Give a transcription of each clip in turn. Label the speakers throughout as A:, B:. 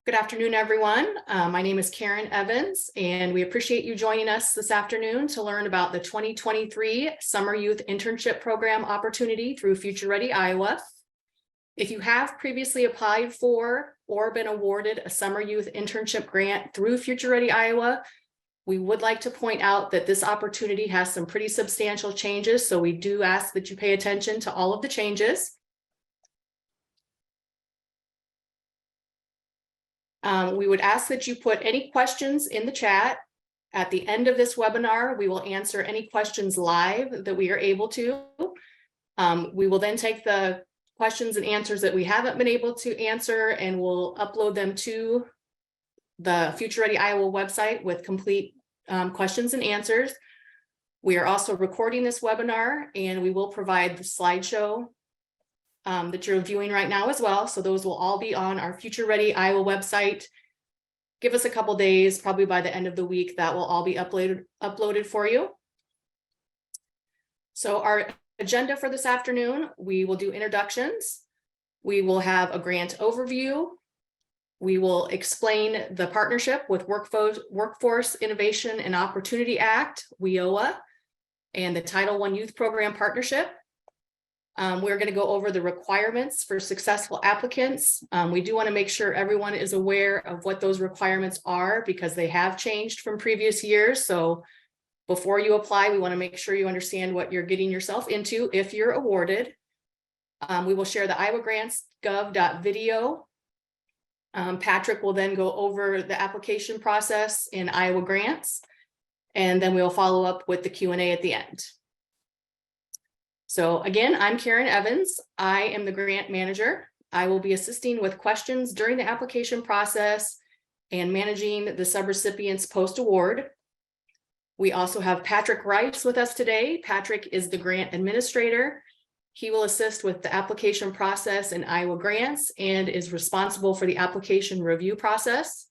A: Good afternoon, everyone. My name is Karen Evans, and we appreciate you joining us this afternoon to learn about the 2023 Summer Youth Internship Program opportunity through Future Ready Iowa. If you have previously applied for or been awarded a Summer Youth Internship Grant through Future Ready Iowa, we would like to point out that this opportunity has some pretty substantial changes, so we do ask that you pay attention to all of the changes. We would ask that you put any questions in the chat. At the end of this webinar, we will answer any questions live that we are able to. We will then take the questions and answers that we haven't been able to answer, and we'll upload them to the Future Ready Iowa website with complete questions and answers. We are also recording this webinar, and we will provide the slideshow that you're viewing right now as well. So those will all be on our Future Ready Iowa website. Give us a couple days, probably by the end of the week, that will all be uploaded for you. So our agenda for this afternoon, we will do introductions. We will have a grant overview. We will explain the partnership with Workforce Innovation and Opportunity Act, WIOA, and the Title I Youth Program Partnership. We're going to go over the requirements for successful applicants. We do want to make sure everyone is aware of what those requirements are because they have changed from previous years. So before you apply, we want to make sure you understand what you're getting yourself into if you're awarded. We will share the iowagrants.gov.video. Patrick will then go over the application process in Iowa Grants, and then we'll follow up with the Q&A at the end. So again, I'm Karen Evans. I am the grant manager. I will be assisting with questions during the application process and managing the subrecipients post-award. We also have Patrick Rice with us today. Patrick is the grant administrator. He will assist with the application process in Iowa Grants and is responsible for the application review process.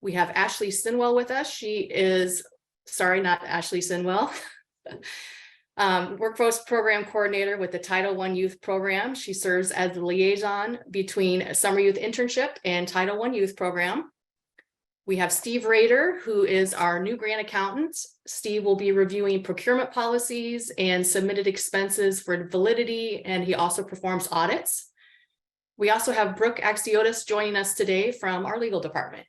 A: We have Ashley Sinwell with us. She is, sorry, not Ashley Sinwell. Workforce Program Coordinator with the Title I Youth Program. She serves as the liaison between Summer Youth Internship and Title I Youth Program. We have Steve Rader, who is our new grant accountant. Steve will be reviewing procurement policies and submitted expenses for validity, and he also performs audits. We also have Brooke Axiotis joining us today from our legal department.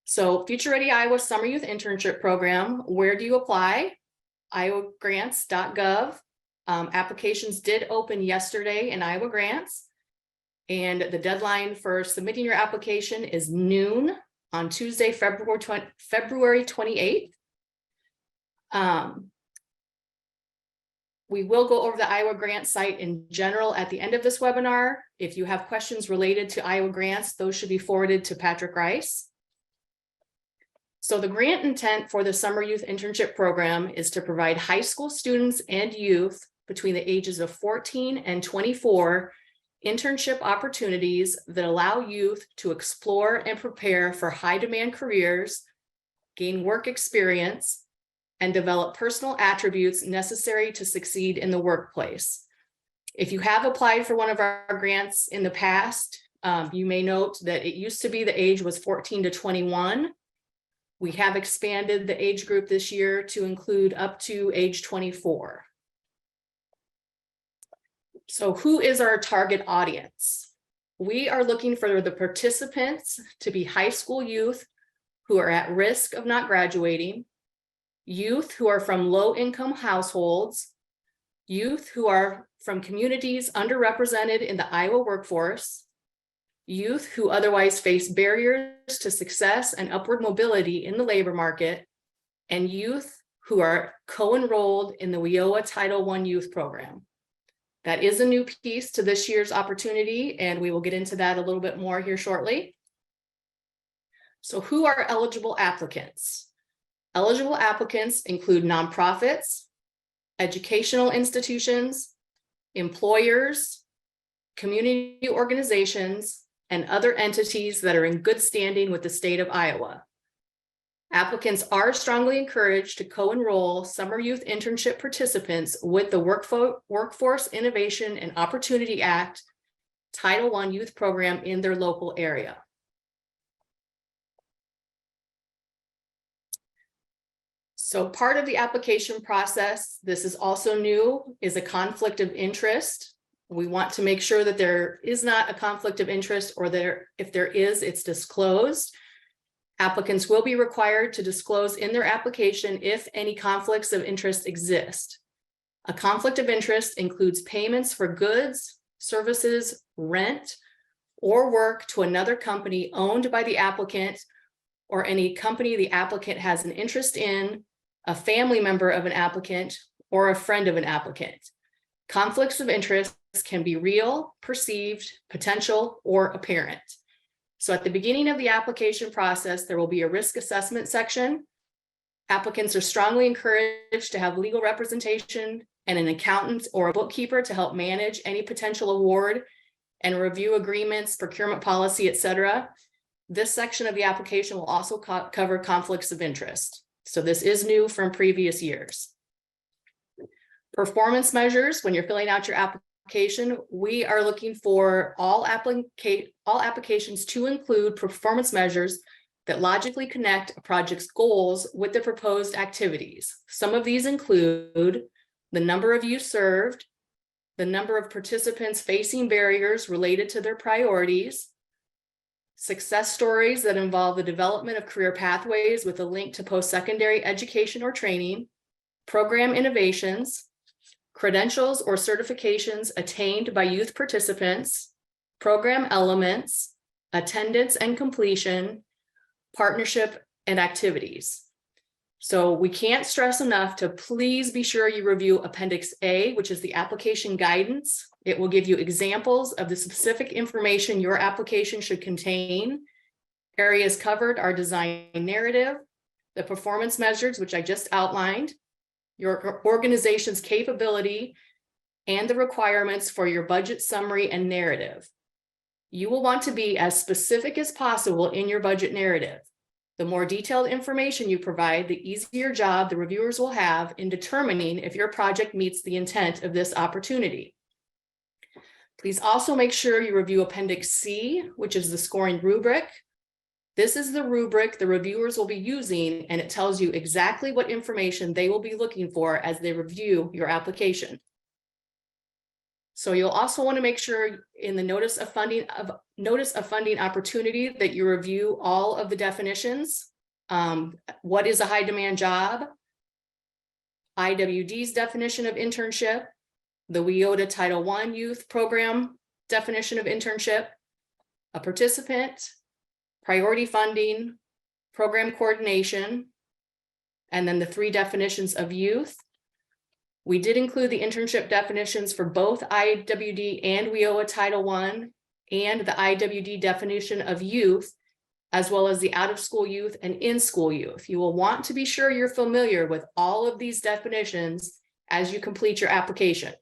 A: So Future Ready Iowa Summer Youth Internship Program, where do you apply? iowagrants.gov. Applications did open yesterday in Iowa Grants, and the deadline for submitting your application is noon on Tuesday, February 28th. We will go over the Iowa Grants site in general at the end of this webinar. If you have questions related to Iowa Grants, those should be forwarded to Patrick Rice. So the grant intent for the Summer Youth Internship Program is to provide high school students and youth between the ages of 14 and 24 internship opportunities that allow youth to explore and prepare for high demand careers, gain work experience, and develop personal attributes necessary to succeed in the workplace. If you have applied for one of our grants in the past, you may note that it used to be the age was 14 to 21. We have expanded the age group this year to include up to age 24. So who is our target audience? We are looking for the participants to be high school youth who are at risk of not graduating, youth who are from low-income households, youth who are from communities underrepresented in the Iowa workforce, youth who otherwise face barriers to success and upward mobility in the labor market, and youth who are co-enrolled in the WIOA Title I Youth Program. That is a new piece to this year's opportunity, and we will get into that a little bit more here shortly. So who are eligible applicants? Eligible applicants include nonprofits, educational institutions, employers, community organizations, and other entities that are in good standing with the state of Iowa. Applicants are strongly encouraged to co-enroll Summer Youth Internship participants with the Workforce Innovation and Opportunity Act Title I youth program in their local area. So part of the application process, this is also new, is a conflict of interest. We want to make sure that there is not a conflict of interest, or if there is, it's disclosed. Applicants will be required to disclose in their application if any conflicts of interest exist. A conflict of interest includes payments for goods, services, rent, or work to another company owned by the applicant, or any company the applicant has an interest in, a family member of an applicant, or a friend of an applicant. Conflicts of interest can be real, perceived, potential, or apparent. So at the beginning of the application process, there will be a risk assessment section. Applicants are strongly encouraged to have legal representation and an accountant or a bookkeeper to help manage any potential award and review agreements, procurement policy, etc. This section of the application will also cover conflicts of interest. So this is new from previous years. Performance measures. When you're filling out your application, we are looking for all applications to include performance measures that logically connect a project's goals with the proposed activities. Some of these include the number of youth served, the number of participants facing barriers related to their priorities, success stories that involve the development of career pathways with a link to post-secondary education or training, program innovations, credentials or certifications attained by youth participants, program elements, attendance and completion, partnership, and activities. So we can't stress enough to please be sure you review Appendix A, which is the application guidance. It will give you examples of the specific information your application should contain. Areas covered are design narrative, the performance measures, which I just outlined, your organization's capability, and the requirements for your budget summary and narrative. You will want to be as specific as possible in your budget narrative. The more detailed information you provide, the easier job the reviewers will have in determining if your project meets the intent of this opportunity. Please also make sure you review Appendix C, which is the scoring rubric. This is the rubric the reviewers will be using, and it tells you exactly what information they will be looking for as they review your application. So you'll also want to make sure in the notice of funding opportunity that you review all of the definitions. What is a high demand job? IWD's definition of internship, the WIOTA Title I Youth Program definition of internship, a participant, priority funding, program coordination, and then the 3 definitions of youth. We did include the internship definitions for both IWD and WIOA Title I, and the IWD definition of youth, as well as the out-of-school youth and in-school youth. You will want to be sure you're familiar with all of these definitions as you complete your application.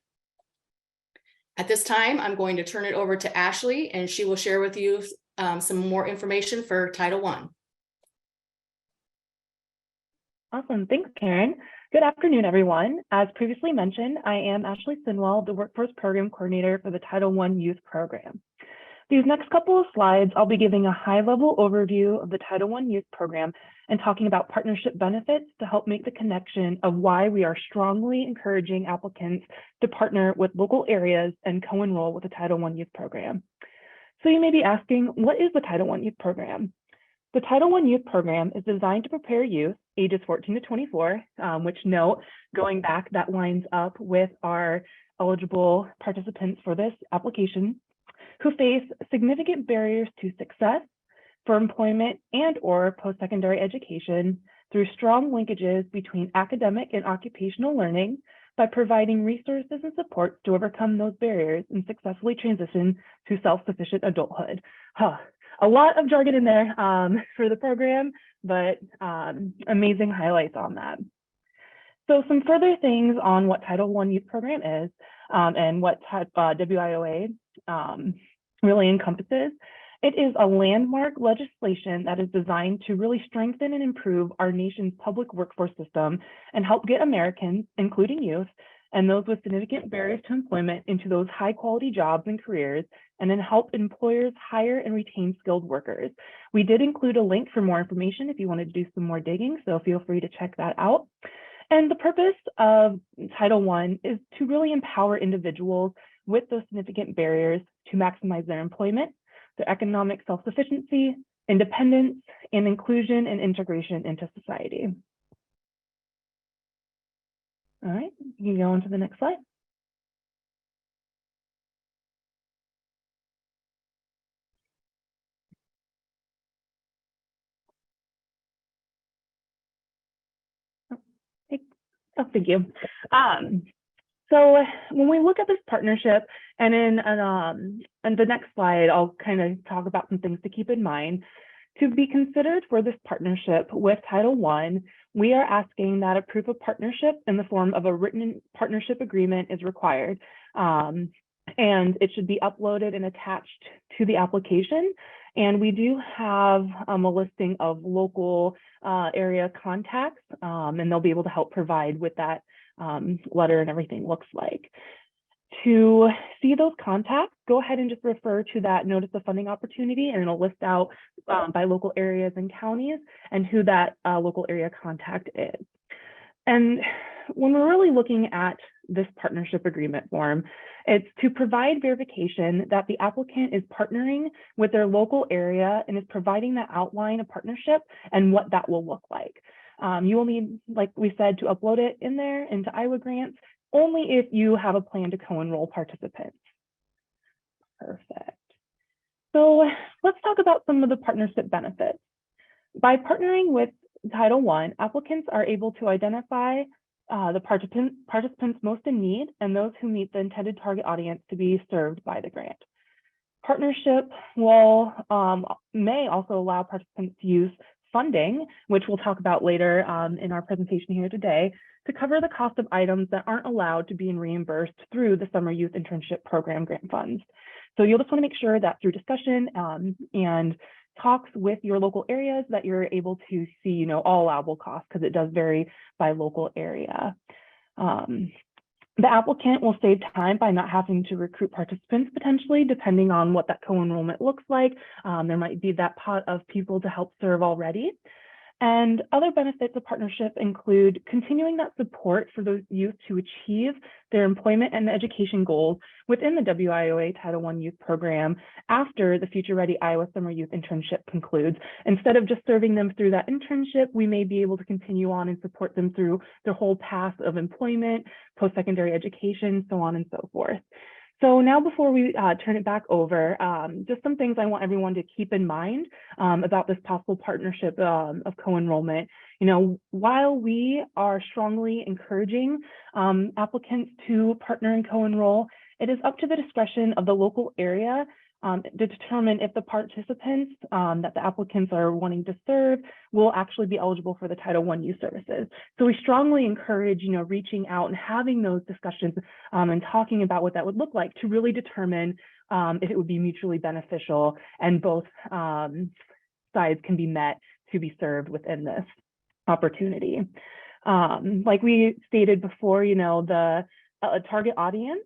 A: At this time, I'm going to turn it over to Ashley, and she will share with you some more information for Title I.
B: Awesome. Thanks, Karen. Good afternoon, everyone. As previously mentioned, I am Ashley Sinwell, the Workforce Program Coordinator for the Title I Youth Program. These next couple of slides, I'll be giving a high-level overview of the Title I Youth Program and talking about partnership benefits to help make the connection of why we are strongly encouraging applicants to partner with local areas and co-enroll with the Title I Youth Program. So you may be asking, what is the Title I Youth Program? The Title I Youth Program is designed to prepare youth ages 14 to 24, which note, going back, that lines up with our eligible participants for this application, who face significant barriers to success for employment and or post-secondary education through strong linkages between academic and occupational learning by providing resources and support to overcome those barriers and successfully transition to self-sufficient adulthood. A lot of jargon in there for the program, but amazing highlights on that. So some further things on what Title I Youth Program is and what WIOA really encompasses. It is a landmark legislation that is designed to really strengthen and improve our nation's public workforce system and help get Americans, including youth, and those with significant barriers to employment into those high quality jobs and careers, and then help employers hire and retain skilled workers. We did include a link for more information if you wanted to do some more digging, so feel free to check that out. And the purpose of Title I is to really empower individuals with those significant barriers to maximize their employment, their economic self-sufficiency, independence, and inclusion and integration into society. All right, you can go on to the next slide. Oh, thank you. So when we look at this partnership, and in the next slide, I'll kind of talk about some things to keep in mind. To be considered for this partnership with Title I, we are asking that a proof of partnership in the form of a written partnership agreement is required. And it should be uploaded and attached to the application. And we do have a listing of local area contacts, and they'll be able to help provide with that letter and everything looks like. To see those contacts, go ahead and just refer to that notice of funding opportunity, and it'll list out by local areas and counties and who that local area contact is. And when we're really looking at this partnership agreement form, it's to provide verification that the applicant is partnering with their local area and is providing that outline of partnership and what that will look like. You will need, like we said, to upload it in there into Iowa Grants only if you have a plan to co-enroll participants. Perfect. So let's talk about some of the partnership benefits. By partnering with Title I, applicants are able to identify the participants most in need and those who meet the intended target audience to be served by the grant. Partnership will may also allow participants to use funding, which we'll talk about later in our presentation here today, to cover the cost of items that aren't allowed to be reimbursed through the Summer Youth Internship Program grant funds. So you'll just want to make sure that through discussion and talks with your local areas that you're able to see, you know, all allowable costs, because it does vary by local area. The applicant will save time by not having to recruit participants potentially, depending on what that co-enrollment looks like. There might be that pot of people to help serve already. And other benefits of partnership include continuing that support for those youth to achieve their employment and education goals within the WIOA Title I Youth Program after the Future Ready Iowa Summer Youth Internship concludes. Instead of just serving them through that internship, we may be able to continue on and support them through their whole path of employment, post-secondary education, so on and so forth. So now before we turn it back over, just some things I want everyone to keep in mind about this possible partnership of co-enrollment. You know, while we are strongly encouraging applicants to partner and co-enroll, it is up to the discretion of the local area to determine if the participants that the applicants are wanting to serve will actually be eligible for the Title I youth services. So we strongly encourage, you know, reaching out and having those discussions and talking about what that would look like to really determine if it would be mutually beneficial and both sides can be met to be served within this opportunity. Like we stated before, you know, the target audience,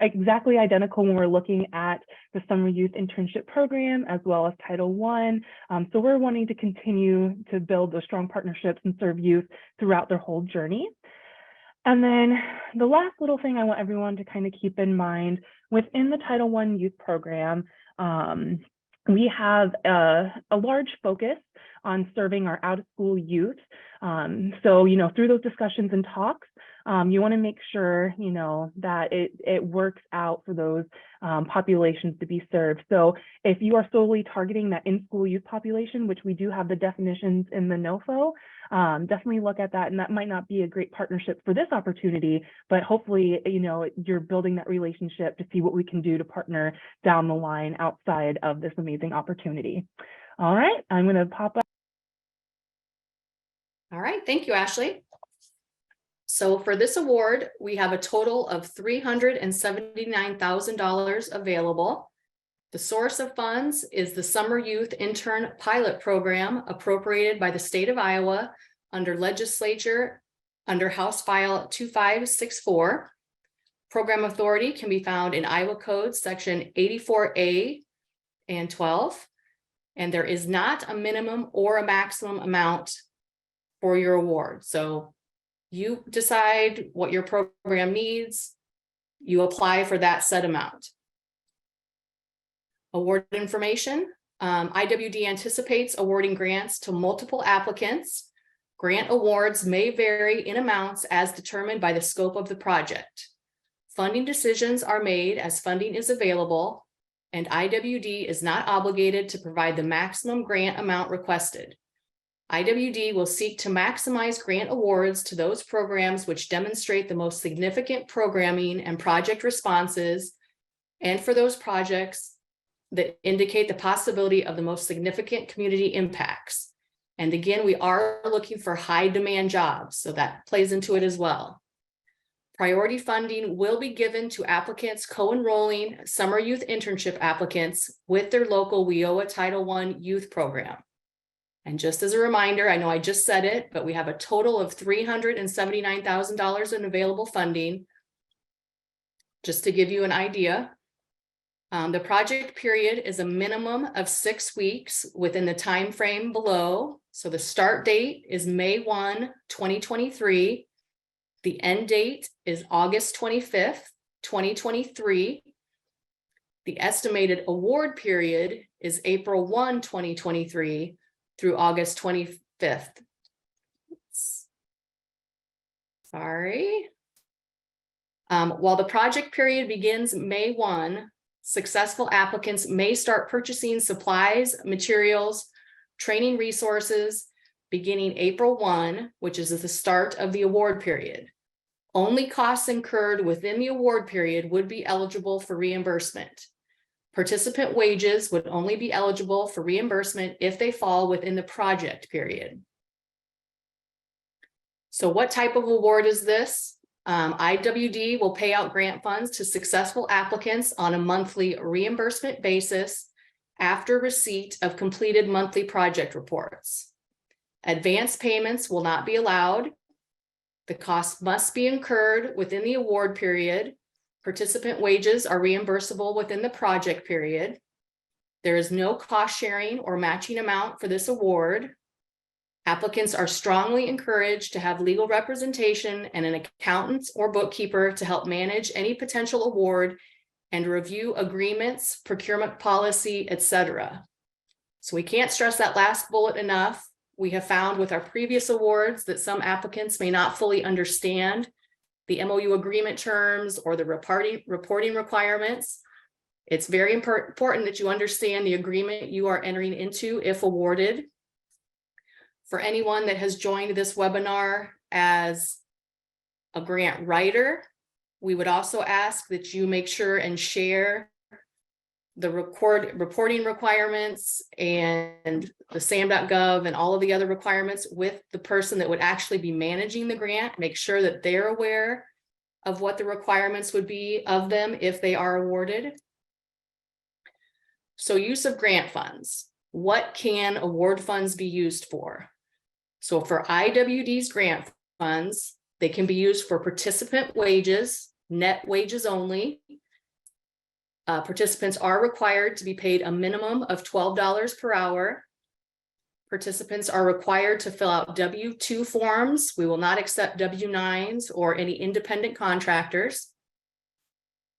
B: exactly identical when we're looking at the Summer Youth Internship Program as well as Title I. So we're wanting to continue to build those strong partnerships and serve youth throughout their whole journey. And then the last little thing I want everyone to kind of keep in mind, within the Title I Youth Program, we have a large focus on serving our out-of-school youth. So, you know, through those discussions and talks, you want to make sure, you know, that it works out for those populations to be served. So if you are solely targeting that in-school youth population, which we do have the definitions in the NOFO, definitely look at that. And that might not be a great partnership for this opportunity, but hopefully, you know, you're building that relationship to see what we can do to partner down the line outside of this amazing opportunity. All right, I'm going to pop up.
A: All right, thank you, Ashley. So for this award, we have a total of $379,000 available. The source of funds is the Summer Youth Intern Pilot Program appropriated by the state of Iowa under legislature under House File 2564. Program authority can be found in Iowa Code Section 84A and 12. And there is not a minimum or a maximum amount for your award. So you decide what your program needs, you apply for that set amount. Award information. IWD anticipates awarding grants to multiple applicants. Grant awards may vary in amounts as determined by the scope of the project. Funding decisions are made as funding is available, and IWD is not obligated to provide the maximum grant amount requested. IWD will seek to maximize grant awards to those programs which demonstrate the most significant programming and project responses, and for those projects that indicate the possibility of the most significant community impacts. And again, we are looking for high demand jobs, so that plays into it as well. Priority funding will be given to applicants co-enrolling summer youth internship applicants with their local WIOA Title I youth program. And just as a reminder, I know I just said it, but we have a total of $379,000 in available funding. Just to give you an idea, the project period is a minimum of 6 weeks within the time frame below. So the start date is May 1, 2023. The end date is August 25th, 2023. The estimated award period is April 1, 2023 through August 25th. Sorry. While the project period begins May 1, successful applicants may start purchasing supplies, materials, training resources, beginning April 1, which is the start of the award period. Only costs incurred within the award period would be eligible for reimbursement. Participant wages would only be eligible for reimbursement if they fall within the project period. So what type of award is this? IWD will pay out grant funds to successful applicants on a monthly reimbursement basis after receipt of completed monthly project reports. Advance payments will not be allowed. The cost must be incurred within the award period. Participant wages are reimbursable within the project period. There is no cost sharing or matching amount for this award. Applicants are strongly encouraged to have legal representation and an accountant or bookkeeper to help manage any potential award and review agreements, procurement policy, etc. So we can't stress that last bullet enough. We have found with our previous awards that some applicants may not fully understand the MOU agreement terms or the reporting requirements. It's very important that you understand the agreement you are entering into if awarded. For anyone that has joined this webinar as a grant writer, we would also ask that you make sure and share the reporting requirements and the SAM.gov and all of the other requirements with the person that would actually be managing the grant. Make sure that they're aware of what the requirements would be of them if they are awarded. So use of grant funds. What can award funds be used for? So for IWD's grant funds, they can be used for participant wages, net wages only. Participants are required to be paid a minimum of $12 per hour. Participants are required to fill out W-2 forms. We will not accept W-9s or any independent contractors.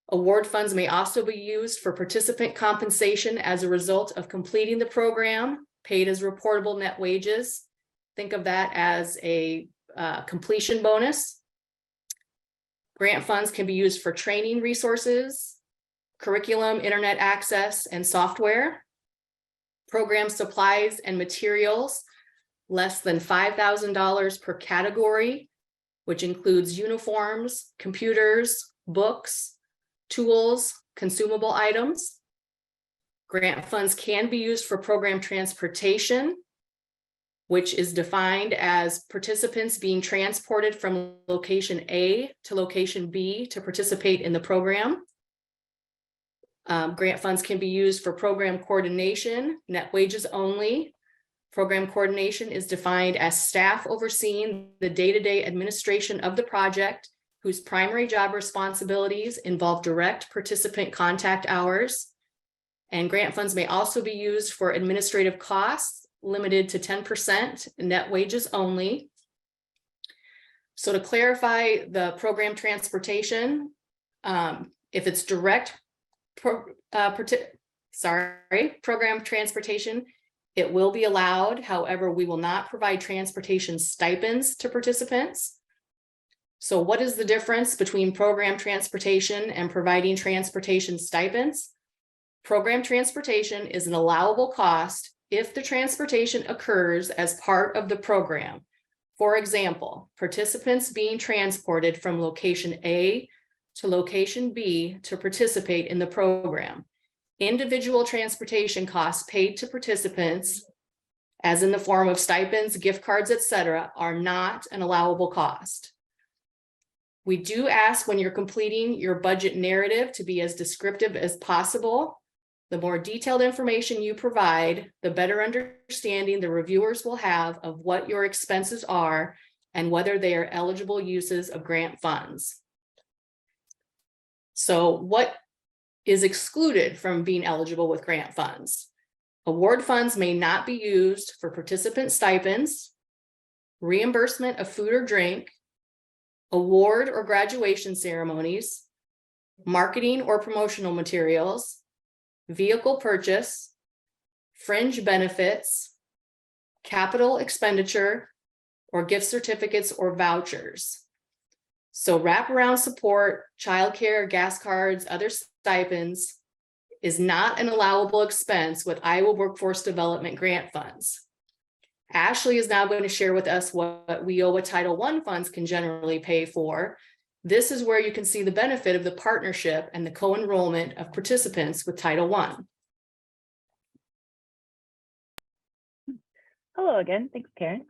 A: Award funds may also be used for participant compensation as a result of completing the program, paid as reportable net wages. Think of that as a completion bonus. Grant funds can be used for training resources, curriculum, internet access, and software. Program supplies and materials, less than $5,000 per category, which includes uniforms, computers, books, tools, consumable items. Grant funds can be used for program transportation, which is defined as participants being transported from location A to location B to participate in the program. Grant funds can be used for program coordination, net wages only, Program coordination is defined as staff overseeing the day-to-day administration of the project, whose primary job responsibilities involve direct participant contact hours. And grant funds may also be used for administrative costs, limited to 10% net wages only. So to clarify the program transportation, if it's direct program transportation, it will be allowed. However, we will not provide transportation stipends to participants. So what is the difference between program transportation and providing transportation stipends? Program transportation is an allowable cost if the transportation occurs as part of the program. For example, participants being transported from location A to location B to participate in the program. Individual transportation costs paid to participants, as in the form of stipends, gift cards, etc., are not an allowable cost. We do ask when you're completing your budget narrative to be as descriptive as possible. The more detailed information you provide, the better understanding the reviewers will have of what your expenses are and whether they are eligible uses of grant funds. So what is excluded from being eligible with grant funds? Award funds may not be used for participant stipends, reimbursement of food or drink, award or graduation ceremonies, marketing or promotional materials, vehicle purchase, fringe benefits, capital expenditure, or gift certificates or vouchers. So wraparound support, childcare, gas cards, other stipends is not an allowable expense with Iowa Workforce Development grant funds. Ashley is now going to share with us what WIOA Title I funds can generally pay for. This is where you can see the benefit of the partnership and the co-enrollment of participants with Title I.
B: Hello again, thanks Karen.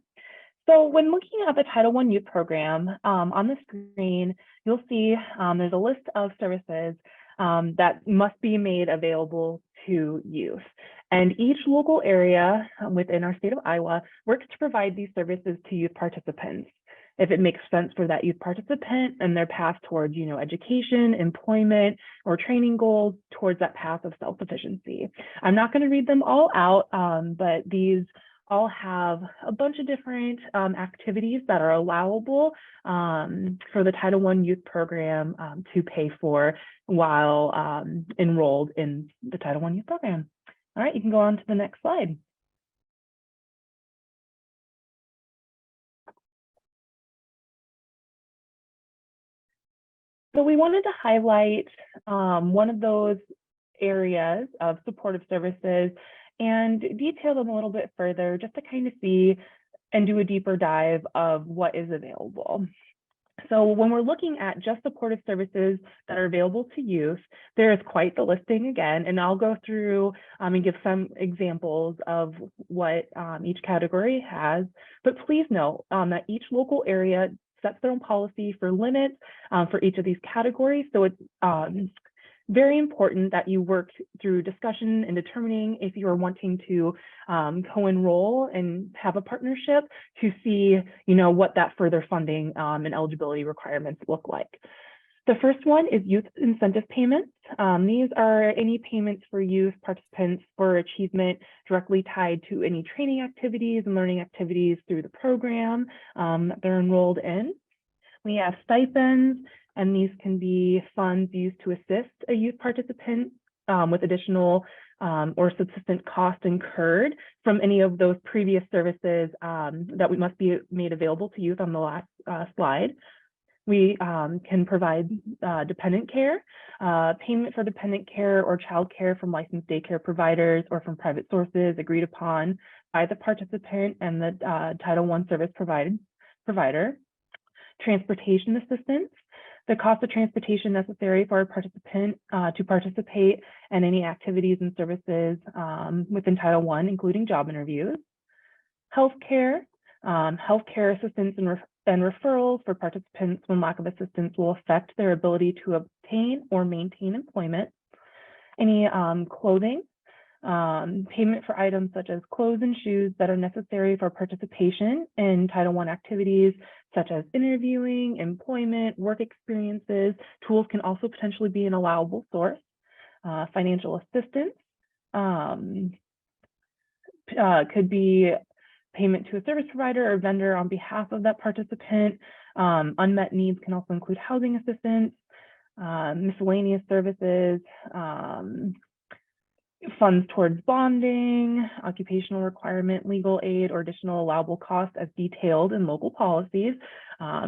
B: So when looking at the Title I Youth Program, on the screen, you'll see there's a list of services that must be made available to youth. And each local area within our state of Iowa works to provide these services to youth participants. If it makes sense for that youth participant and their path towards, education, employment, or training goals towards that path of self-sufficiency. I'm not going to read them all out, but these all have a bunch of different activities that are allowable for the Title I Youth Program to pay for while enrolled in the Title I Youth Program. All right, you can go on to the next slide. So we wanted to highlight one of those areas of supportive services and detail them a little bit further just to kind of see and do a deeper dive of what is available. So when we're looking at just supportive services that are available to youth, there is quite the listing again, and I'll go through and give some examples of what each category has. But please note that each local area sets their own policy for limits for each of these categories. So it's very important that you work through discussion and determining if you are wanting to co-enroll and have a partnership to see, what that further funding and eligibility requirements look like. The first one is youth incentive payments. These are any payments for youth participants for achievement directly tied to any training activities and learning activities through the program that they're enrolled in. We have stipends, and these can be funds used to assist a youth participant with additional or subsistent cost incurred from any of those previous services that we must be made available to youth on the last slide. We can provide dependent care, payment for dependent care or child care from licensed daycare providers or from private sources agreed upon by the participant and the Title I service provider. Transportation assistance, the cost of transportation necessary for a participant to participate in any activities and services within Title I, including job interviews. Healthcare, healthcare assistance and referrals for participants when lack of assistance will affect their ability to obtain or maintain employment. Any clothing, payment for items such as clothes and shoes that are necessary for participation in Title I activities, such as interviewing, employment, work experiences. Tools can also potentially be an allowable source. Financial assistance could be payment to a service provider or vendor on behalf of that participant. Unmet needs can also include housing assistance, miscellaneous services, funds towards bonding, occupational requirement, legal aid, or additional allowable costs as detailed in local policies.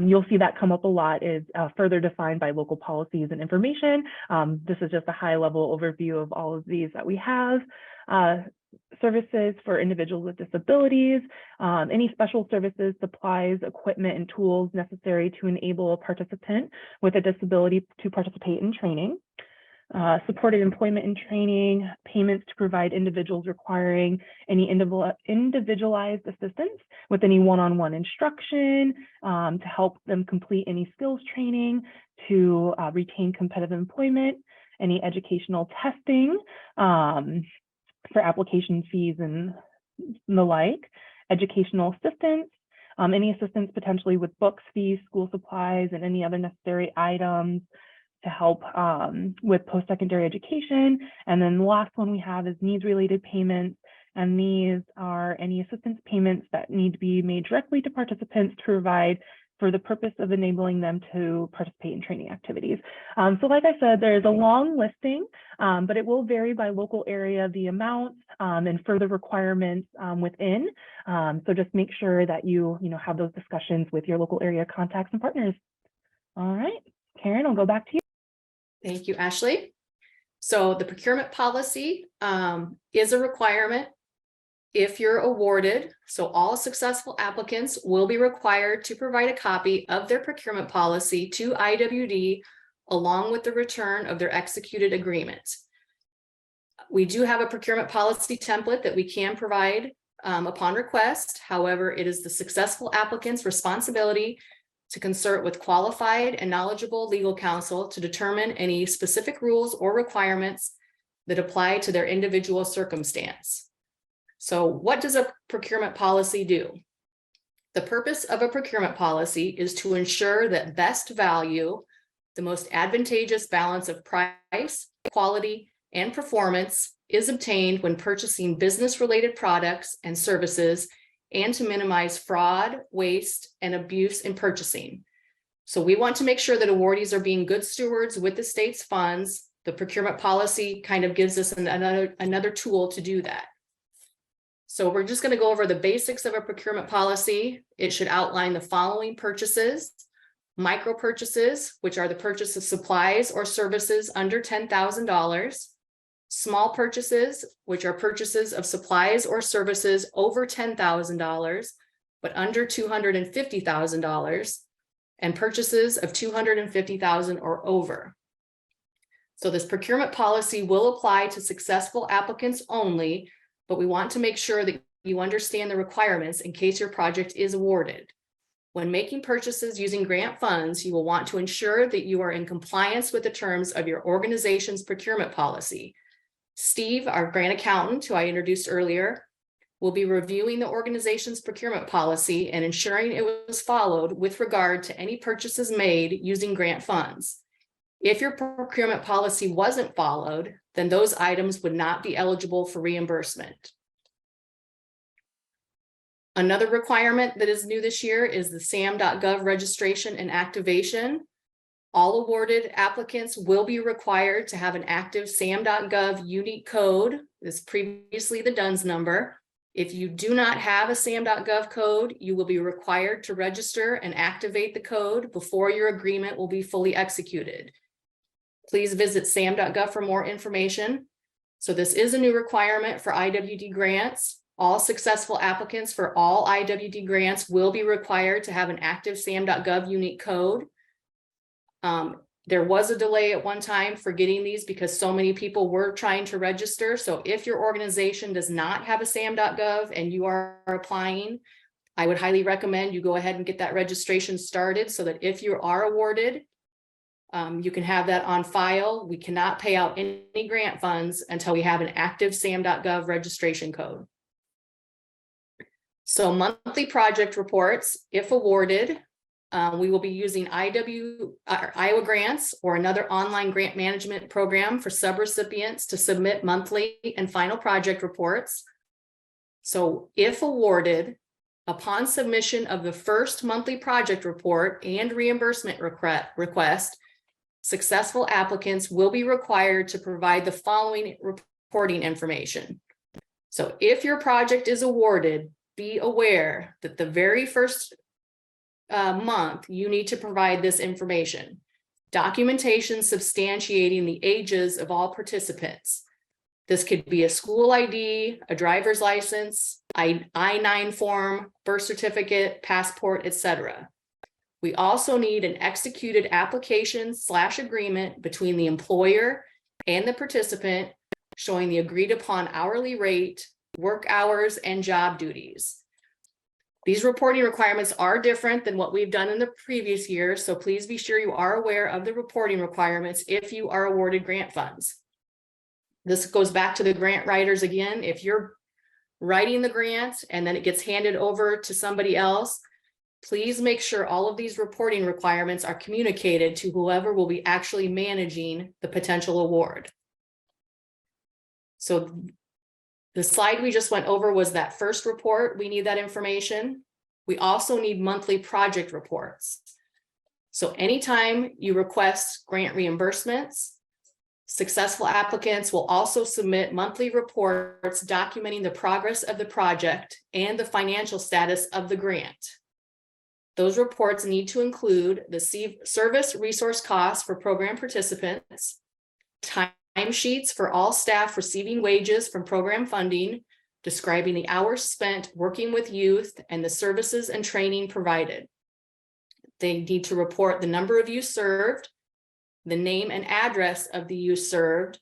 B: You'll see that come up a lot, is further defined by local policies and information. This is just a high-level overview of all of these that we have. Services for individuals with disabilities, any special services, supplies, equipment, and tools necessary to enable a participant with a disability to participate in training. Supported employment and training, payments to provide individuals requiring any individualized assistance with any one-on-one instruction, to help them complete any skills training, to retain competitive employment, any educational testing for application fees and the like, educational assistance, any assistance potentially with books, fees, school supplies, and any other necessary items to help with post-secondary education. And then the last one we have is needs-related payments. And these are any assistance payments that need to be made directly to participants to provide for the purpose of enabling them to participate in training activities. So like I said, there's a long listing, but it will vary by local area, the amounts and further requirements within. So just make sure that you have those discussions with your local area contacts and partners. All right, Karen, I'll go back to you.
A: Thank you, Ashley. So the procurement policy is a requirement if you're awarded. So all successful applicants will be required to provide a copy of their procurement policy to IWD along with the return of their executed agreement. We do have a procurement policy template that we can provide upon request. However, it is the successful applicant's responsibility to consult with qualified and knowledgeable legal counsel to determine any specific rules or requirements that apply to their individual circumstance. So what does a procurement policy do? The purpose of a procurement policy is to ensure that best value, the most advantageous balance of price, quality, and performance is obtained when purchasing business-related products and services, and to minimize fraud, waste, and abuse in purchasing. So we want to make sure that awardees are being good stewards with the state's funds. The procurement policy kind of gives us another tool to do that. So we're just going to go over the basics of a procurement policy. It should outline the following purchases: micro purchases, which are the purchase of supplies or services under $10,000. Small purchases, which are purchases of supplies or services over $10,000, but under $250,000, and purchases of $250,000 or over. So this procurement policy will apply to successful applicants only, but we want to make sure that you understand the requirements in case your project is awarded. When making purchases using grant funds, you will want to ensure that you are in compliance with the terms of your organization's procurement policy. Steve, our grant accountant, who I introduced earlier, will be reviewing the organization's procurement policy and ensuring it was followed with regard to any purchases made using grant funds. If your procurement policy wasn't followed, then those items would not be eligible for reimbursement. Another requirement that is new this year is the SAM.gov registration and activation. All awarded applicants will be required to have an active SAM.gov unique code. This is previously the DUNS number. If you do not have a SAM.gov code, you will be required to register and activate the code before your agreement will be fully executed. Please visit SAM.gov for more information. So this is a new requirement for IWD grants. All successful applicants for all IWD grants will be required to have an active SAM.gov unique code. There was a delay at one time for getting these because so many people were trying to register. So if your organization does not have a SAM.gov and you are applying, I would highly recommend you go ahead and get that registration started so that if you are awarded, You can have that on file. We cannot pay out any grant funds until we have an active SAM.gov registration code. So monthly project reports, if awarded, we will be using Iowa Grants or another online grant management program for subrecipients to submit monthly and final project reports. So if awarded, upon submission of the first monthly project report and reimbursement request, successful applicants will be required to provide the following reporting information. So if your project is awarded, be aware that the very first month, you need to provide this information. Documentation substantiating the ages of all participants. This could be a school ID, a driver's license, I-9 form, birth certificate, passport, etc. We also need an executed application/agreement between the employer and the participant showing the agreed upon hourly rate, work hours, and job duties. These reporting requirements are different than what we've done in the previous year, so please be sure you are aware of the reporting requirements if you are awarded grant funds. This goes back to the grant writers again. If you're writing the grant and then it gets handed over to somebody else, please make sure all of these reporting requirements are communicated to whoever will be actually managing the potential award. So the slide we just went over was that first report. We need that information. We also need monthly project reports. So anytime you request grant reimbursements, successful applicants will also submit monthly reports documenting the progress of the project and the financial status of the grant. Those reports need to include the service resource costs for program participants, timesheets for all staff receiving wages from program funding, describing the hours spent working with youth and the services and training provided. They need to report the number of youth served, the name and address of the youth served,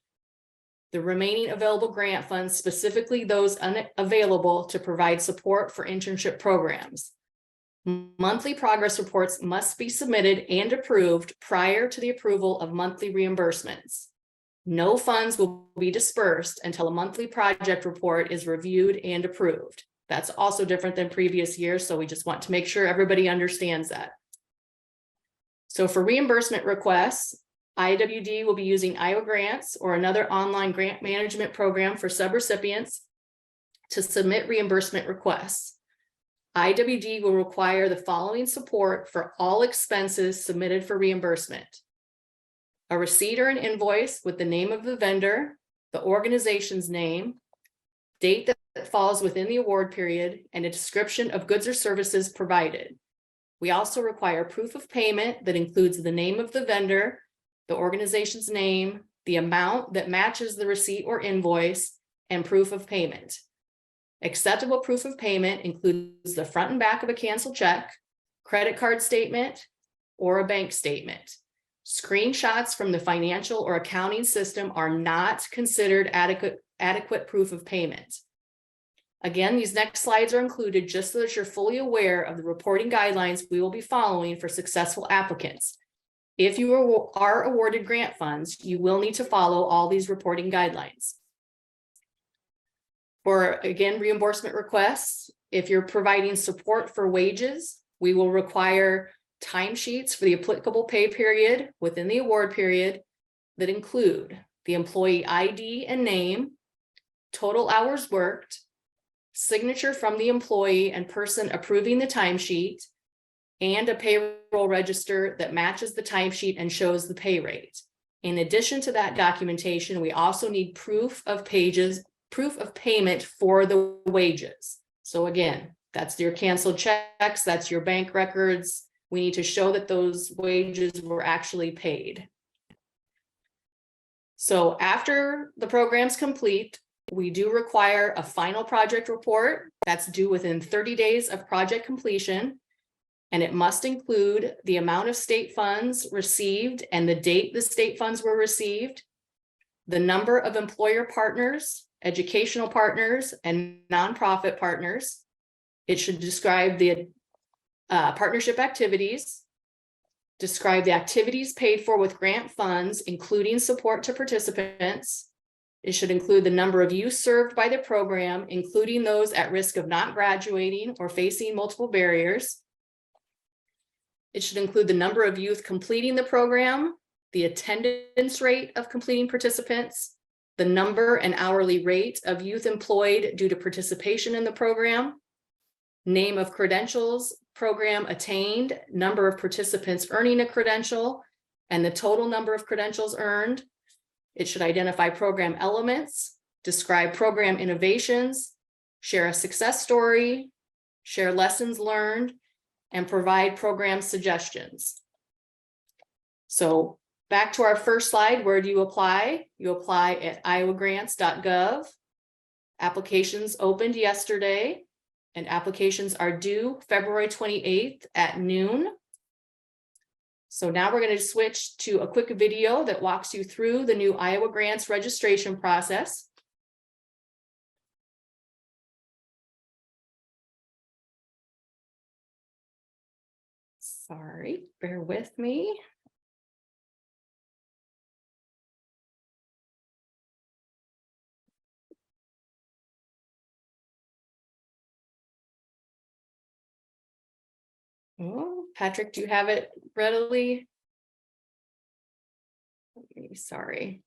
A: the remaining available grant funds, specifically those unavailable to provide support for internship programs. Monthly progress reports must be submitted and approved prior to the approval of monthly reimbursements. No funds will be dispersed until a monthly project report is reviewed and approved. That's also different than previous years, so we just want to make sure everybody understands that. So for reimbursement requests, IWD will be using Iowa Grants or another online grant management program for subrecipients to submit reimbursement requests. IWD will require the following support for all expenses submitted for reimbursement: a receipt or an invoice with the name of the vendor, the organization's name, date that falls within the award period, and a description of goods or services provided. We also require proof of payment that includes the name of the vendor, the organization's name, the amount that matches the receipt or invoice, and proof of payment. Acceptable proof of payment includes the front and back of a canceled check, credit card statement, or a bank statement. Screenshots from the financial or accounting system are not considered adequate proof of payment. Again, these next slides are included just so that you're fully aware of the reporting guidelines we will be following for successful applicants. If you are awarded grant funds, you will need to follow all these reporting guidelines. For, again, reimbursement requests, if you're providing support for wages, we will require timesheets for the applicable pay period within the award period that include the employee ID and name, total hours worked, signature from the employee and person approving the timesheet, and a payroll register that matches the timesheet and shows the pay rate. In addition to that documentation, we also need proof of payment for the wages. So again, that's your canceled checks, that's your bank records. We need to show that those wages were actually paid. So after the program's complete, we do require a final project report that's due within 30 days of project completion, and it must include the amount of state funds received and the date the state funds were received, the number of employer partners, educational partners, and nonprofit partners. It should describe the partnership activities, Describe the activities paid for with grant funds, including support to participants. It should include the number of youth served by the program, including those at risk of not graduating or facing multiple barriers. It should include the number of youth completing the program, the attendance rate of completing participants, the number and hourly rate of youth employed due to participation in the program, name of credentials, program attained, number of participants earning a credential, and the total number of credentials earned. It should identify program elements, describe program innovations, share a success story, share lessons learned, and provide program suggestions. So back to our first slide, where do you apply? You apply at iowagrants.gov. Applications opened yesterday, and applications are due February 28th at noon. So now we're going to switch to a quick video that walks you through the new Iowa Grants registration process. Sorry, bear with me. Oh, Patrick, do you have it readily? Sorry.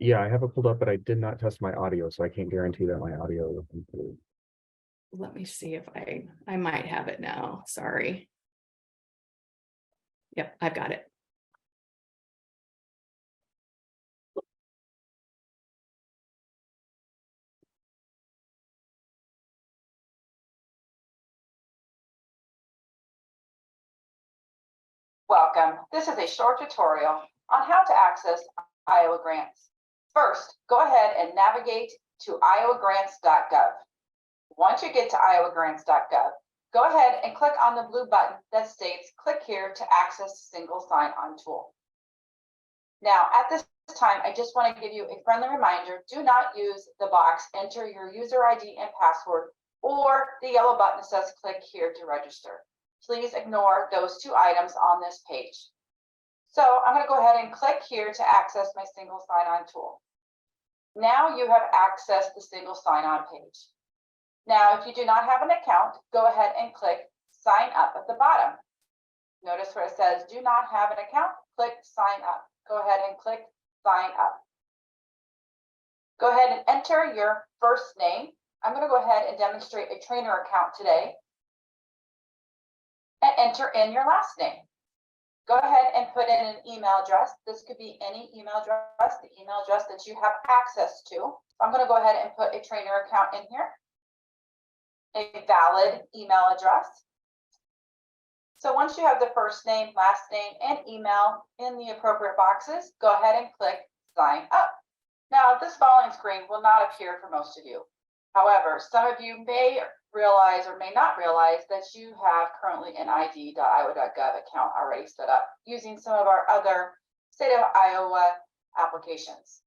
C: Yeah, I have it pulled up, but I did not test my audio, so I can't guarantee that my audio will improve.
A: Let me see if I might have it now. Sorry. Yep, I've got it.
D: Welcome. This is a short tutorial on how to access Iowa Grants. First, go ahead and navigate to iowagrants.gov. Once you get to iowagrants.gov, go ahead and click on the blue button that states click here to access single sign-on tool. Now, at this time, I just want to give you a friendly reminder, do not use the box enter your user ID and password or the yellow button that says click here to register. Please ignore those two items on this page. So I'm going to go ahead and click here to access my single sign-on tool. Now you have accessed the single sign-on page. Now, if you do not have an account, go ahead and click sign up at the bottom. Notice where it says do not have an account, click sign up. Go ahead and click sign up. Go ahead and enter your first name. I'm going to go ahead and demonstrate a trainer account today. And enter in your last name. Go ahead and put in an email address. This could be any email address, the email address that you have access to. I'm going to go ahead and put a trainer account in here, a valid email address. So once you have the first name, last name, and email in the appropriate boxes, go ahead and click sign up. Now, this following screen will not appear for most of you. However, some of you may realize or may not realize that you have currently an id.iowa.gov account already set up using some of our other state of Iowa applications.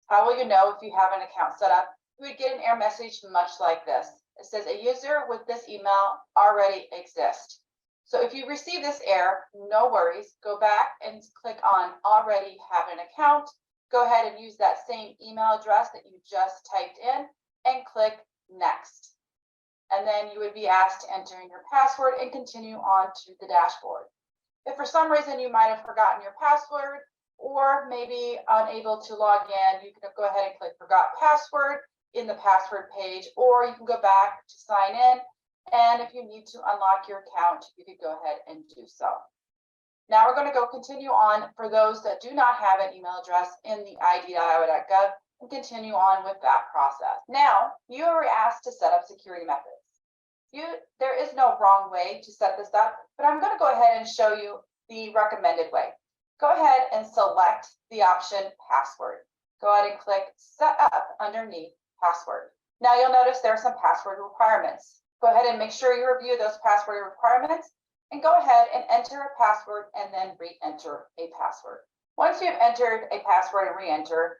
D: How will you know if you have an account set up? You would get an error message much like this. It says a user with this email already exists. So if you receive this error, no worries, go back and click on already have an account. Go ahead and use that same email address that you just typed in and click next. And then you would be asked to enter in your password and continue on to the dashboard. If for some reason you might have forgotten your password or maybe unable to log in, you can go ahead and click forgot password in the password page, or you can go back to sign in. And if you need to unlock your account, you could go ahead and do so. Now we're going to go continue on for those that do not have an email address in the id.iowa.gov and continue on with that process. Now you are asked to set up security methods. There is no wrong way to set this up, but I'm going to go ahead and show you the recommended way. Go ahead and select the option password. Go ahead and click set up underneath password. Now you'll notice there are some password requirements. Go ahead and make sure you review those password requirements and go ahead and enter a password and then re-enter a password. Once you've entered a password and re-enter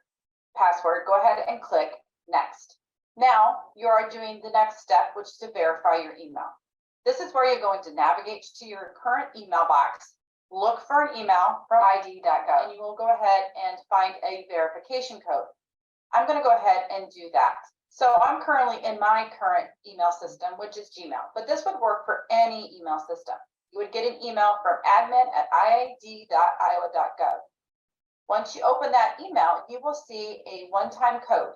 D: password, go ahead and click next. Now you are doing the next step, which is to verify your email. This is where you're going to navigate to your current email box, look for an email from id.gov, and you will go ahead and find a verification code. I'm going to go ahead and do that. So I'm currently in my current email system, which is Gmail, but this would work for any email system. You would get an email from admin@iid.iowa.gov. Once you open that email, you will see a one-time code.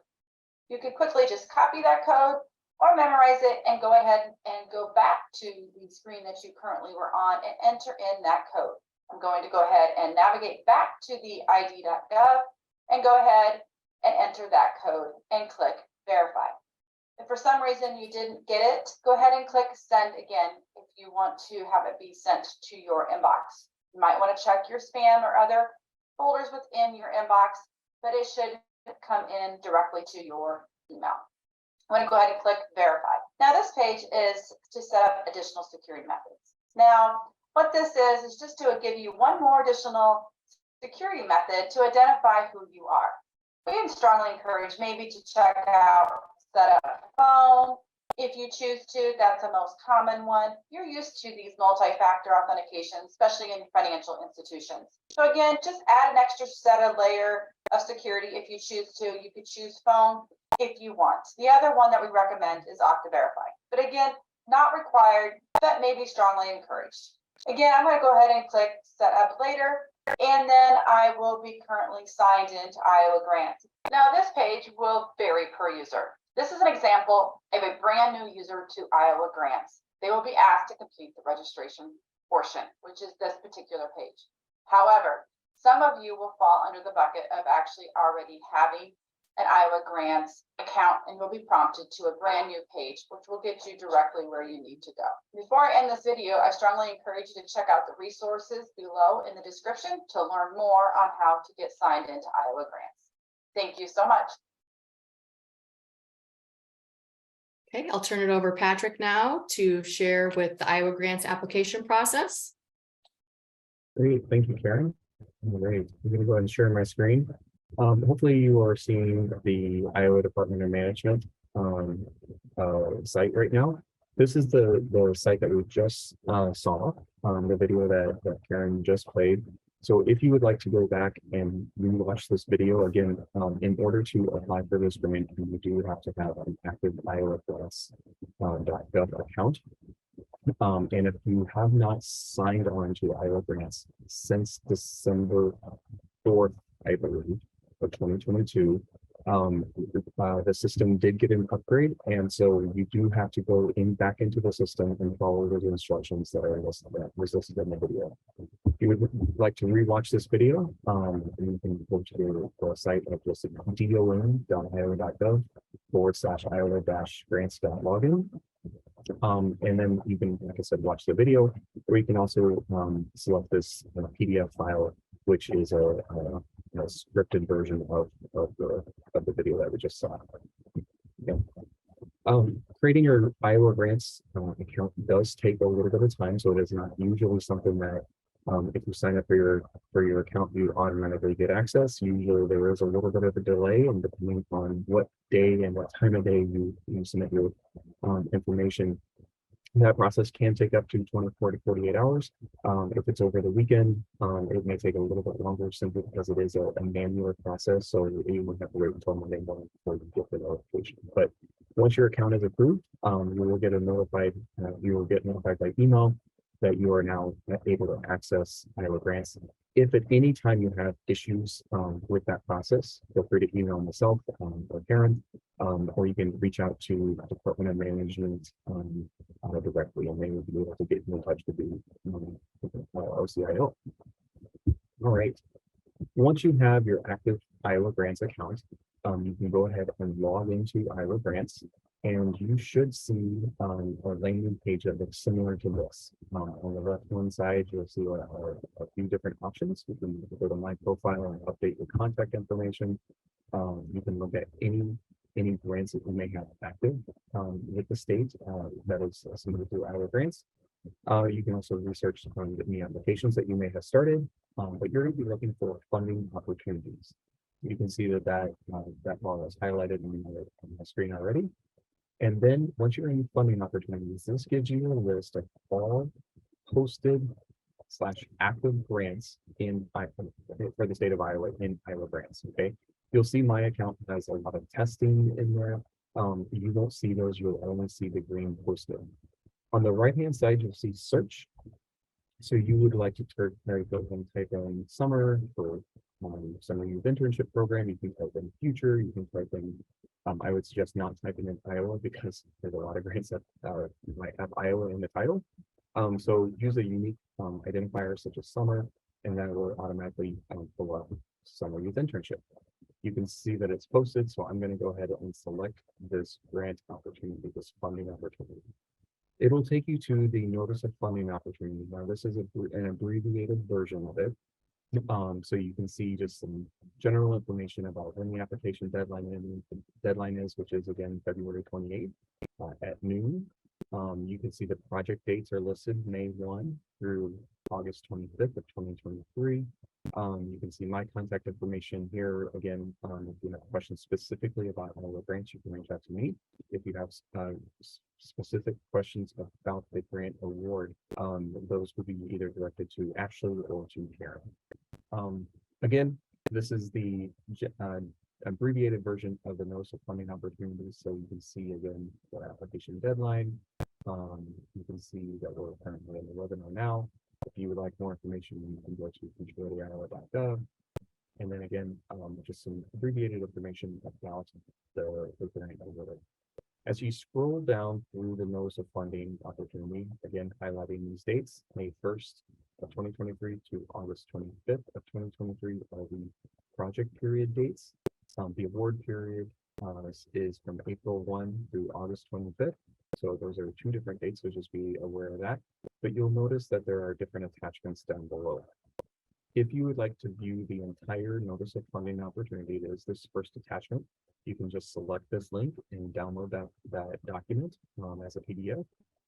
D: You can quickly just copy that code or memorize it and go ahead and go back to the screen that you currently were on and enter in that code. I'm going to go ahead and navigate back to the id.gov and go ahead and enter that code and click verify. If for some reason you didn't get it, go ahead and click send again if you want to have it be sent to your inbox. You might want to check your spam or other folders within your inbox, but it should come in directly to your email. I'm going to go ahead and click verify. Now this page is to set up additional security methods. Now what this is just to give you one more additional security method to identify who you are. We would strongly encourage maybe to check out set up phone. If you choose to, that's the most common one. You're used to these multi-factor authentication, especially in financial institutions. So again, just add an extra set of layer of security if you choose to. You could choose phone if you want. The other one that we recommend is Okta Verify. But again, not required, but maybe strongly encouraged. Again, I'm going to go ahead and click set up later, and then I will be currently signed into Iowa Grants. Now this page will vary per user. This is an example of a brand new user to Iowa Grants. They will be asked to complete the registration portion, which is this particular page. However, some of you will fall under the bucket of actually already having an Iowa Grants account and will be prompted to a brand new page, which will get you directly where you need to go. Before I end this video, I strongly encourage you to check out the resources below in the description to learn more on how to get signed into Iowa Grants. Thank you so much.
A: Okay, I'll turn it over Patrick now to share with the Iowa Grants application process.
C: Great, thank you, Karen. All right, I'm going to go ahead and share my screen. Hopefully you are seeing the Iowa Department of Management site right now. This is the site that we just saw, the video that Karen just played. So if you would like to go back and watch this video again, in order to apply for this grant, you do have to have an active iowa.gov account. And if you have not signed on to Iowa Grants since December 4th, I believe, of 2022, the system did get an upgrade, and so you do have to go back into the system and follow the instructions that are listed in the video. If you would like to rewatch this video, you can go to the site of just don.iowa.gov/iowa-grants.login. And then you can, like I said, watch the video, or you can also select this PDF file, which is a scripted version of the video that we just saw. Okay. Creating your Iowa Grants account does take a little bit of time, so it is not usually something that if you sign up for your account, you automatically get access. Usually there is a little bit of a delay, and depending on what day and what time of day you submit your information, that process can take up to 24 to 48 hours. If it's over the weekend, it may take a little bit longer simply because it is a manual process. So you would have to wait until Monday morning before you get the notification. But once your account is approved, you will get notified by email that you are now able to access Iowa Grants. If at any time you have issues with that process, feel free to email myself or Karen, or you can reach out to the Department of Management directly, and they will be able to get in touch with the OCIO. All right. Once you have your active Iowa Grants account, you can go ahead and log into Iowa Grants, and you should see a landing page that looks similar to this. On the left-hand side, you'll see a few different options. You can go to My Profile and update your contact information. You can look at any grants that you may have active with the state that is submitted through Iowa Grants. You can also research any applications that you may have started, but you're going to be looking for funding opportunities. You can see that bar is highlighted on the screen already. And then once you're in funding opportunities, this gives you a list of all posted / active grants in for the state of Iowa in Iowa grants. Okay, you'll see my account has a lot of testing in there. You won't see those, you'll only see the green posted. On the right hand side, you'll see search. So you would like to go and type in summer for Summer Youth Internship Program. You can type in future. You can type in. I would suggest not typing in Iowa because there's a lot of grants that might have Iowa in the title. So use a unique identifier such as summer, and that will automatically pull up Summer Youth Internship. You can see that it's posted. So I'm going to go ahead and select this grant opportunity, this funding opportunity. It'll take you to the notice of funding opportunity. Now, this is an abbreviated version of it. So you can see just some general information about when the application deadline is, which is again February 28th at noon. You can see the project dates are listed May 1 through August 25th of 2023. You can see my contact information here. Again, if you have questions specifically about all the grants, you can reach out to me. If you have specific questions about the grant award, those would be either directed to Ashley or to Karen. Again, this is the abbreveated version of the notice of funding opportunities. So you can see again the application deadline. You can see that we're currently in the webinar now. If you would like more information, you can go to eligibility.iowa.gov. And then again, just some abbreviated information about the grant award. As you scroll down through the notice of funding opportunity, again, highlighting these dates, May 1st of 2023 to August 25th of 2023 are the project period dates. The award period is from April 1 through August 25th. So those are two different dates, so just be aware of that. But you'll notice that there are different attachments down below. If you would like to view the entire notice of funding opportunity, there's this first attachment. You can just select this link and download that document as a PDF.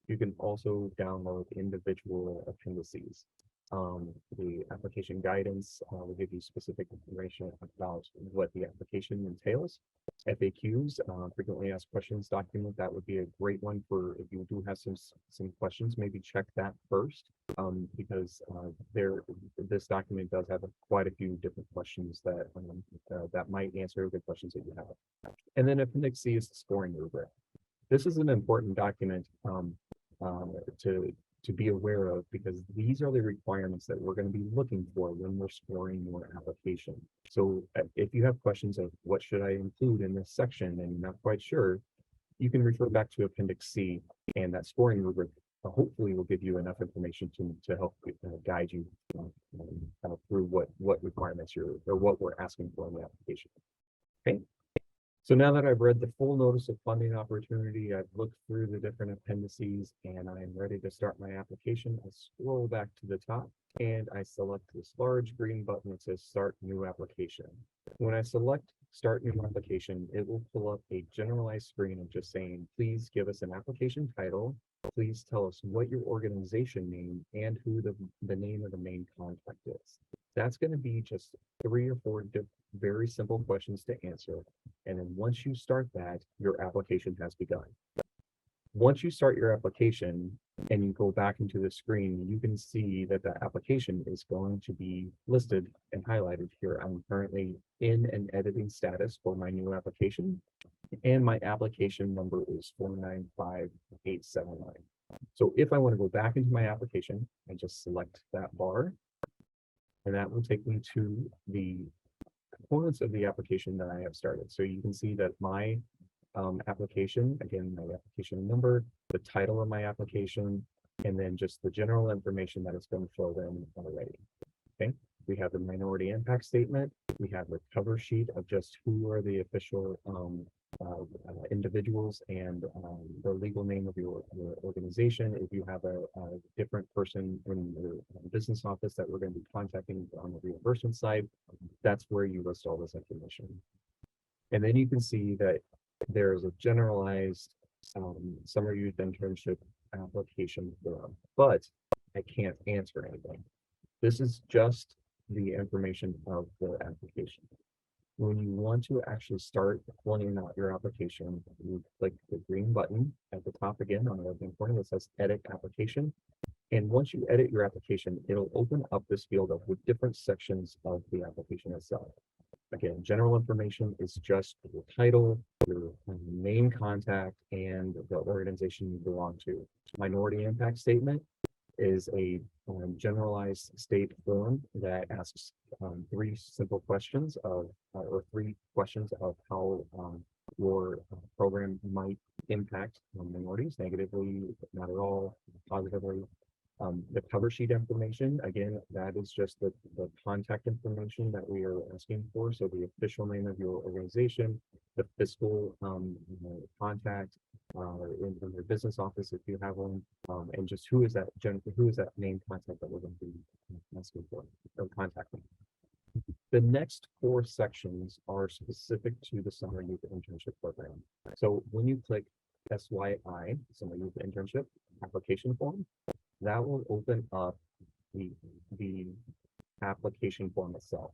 C: You can also download individual appendices. The application guidance will give you specific information about what the application entails. FAQs, frequently asked questions document, that would be a great one for if you do have some questions, maybe check that first, because this document does have quite a few different questions that that might answer the questions that you have. And then Appendix C is the scoring rubric. This is an important document to be aware of, because these are the requirements that we're going to be looking for when we're scoring your application. So if you have questions of what should I include in this section and you're not quite sure, you can refer back to Appendix C, and that scoring rubric hopefully will give you enough information to help guide you through what requirements what we're asking for in the application. Okay. So now that I've read the full notice of funding opportunity, I've looked through the different appendices, and I am ready to start my application. I scroll back to the top and I select this large green button that says Start New Application. When I select Start New Application, it will pull up a generalized screen of just saying, please give us an application title. Please tell us what your organization name and who the name of the main contact is. That's going to be just 3 or 4 very simple questions to answer. And then once you start that, your application has begun. Once you start your application and you go back into the screen, you can see that the application is going to be listed and highlighted here. I'm currently in an editing status for my new application, and my application number is 495879. So if I want to go back into my application, I just select that bar, and that will take me to the components of the application that I have started. So you can see that my application, again, my application number, the title of my application, and then just the general information that has been filled in already. Okay, we have the minority impact statement. We have the cover sheet of just who are the official individuals and the legal name of your organization. If you have a different person in your business office that we're going to be contacting on the reimbursement side, that's where you list all this information. And then you can see that there's a generalized Summer Youth Internship application form, but I can't answer anything. This is just the information of the application. When you want to actually start filling out your application, you click the green button at the top again on the left-hand corner that says Edit Application. And once you edit your application, it'll open up this field up with different sections of the application itself. Again, general information is just your title, your main contact, and the organization you belong to. Minority impact statement is a generalized state form that asks three simple questions of, or three questions of how your program might impact minorities negatively, not at all, positively. The cover sheet information, again, that is just the contact information that we are asking for. So the official name of your organization, the fiscal contact in your business office if you have one, and just who is that main contact that we're going to be asking for or contacting. The next 4 sections are specific to the Summer Youth Internship Program. So when you click SYI, Summer Youth Internship Application Form, that will open up the application form itself.